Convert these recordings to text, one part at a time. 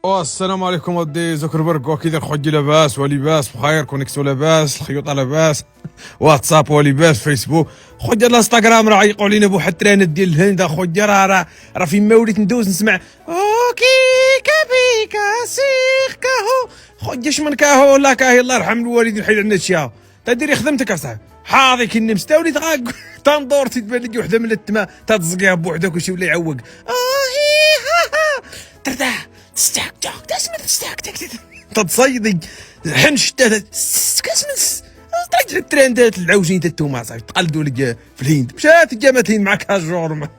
السلام عليكم ودي زوكربيرج وكذا الخوجي لاباس ولباس بخير كونيكسو لاباس الخيوطه لاباس واتساب ولباس فيسبوك خوجا الانستغرام راه عيقوا علينا بواحد الترند ديال الهند اخويا راه فين ما وليت ندوز نسمع اوكي كابيكا سيخ كاهو خويا اش من كاهو لا كاهي الله يرحم الوالدين حيد عندنا الشيا تديري خدمتك اصاحبي حاضي كي مستولي تغاق تندور تبان لك وحده من التما تتزقيها بوحدك وشي ولا يعوق ترتاح تستاك تاك تسمع تستاك تاك تتصيدي حنش كاسمس طلعت الترندات العوجين تاعتهم صاحبي تقلدوا لك في الهند مشات الجامات الهند مع كاجور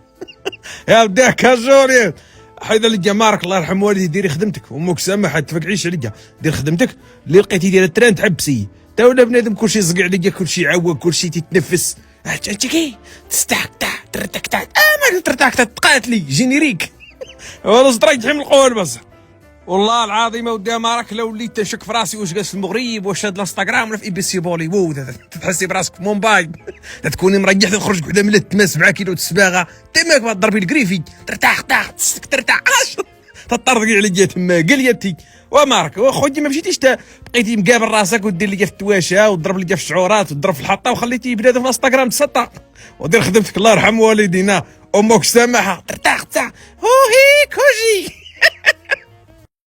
يا ودي كاجور يا حيد لك مارك الله يرحم والدي ديري خدمتك امك سامحه تفقعيش عليا دير خدمتك اللي لقيتي ديال الترند حبسي تا ولا بنادم كلشي يزقع عليا كلشي يعوق كلشي تيتنفس انت كي تستاك تاع ترتك تاع ما ترتاك تقاتلي جينيريك والله صدريت حمل القول بس والله العظيم اودي ما راك لو وليت تشك في راسي واش جالس في المغرب واش هاد الانستغرام ولا في اي بي سي بوليوود تحسي براسك في مومباي تكوني مريح تخرج وحده من التما 7 كيلو السباغه تماك تضربي الكريفي ترتاح ترتاح تطردقي عليا تما قليتي ومارك وخويا ما مشيتيش بقيتي مقابل راسك ودير لي في التواشه وتضرب لي في الشعورات وتضرب في الحطه وخليتي بنادم في الانستغرام تسطع ودير خدمتك الله يرحم والدينا امك سامحه ترتاح هو هي كوجي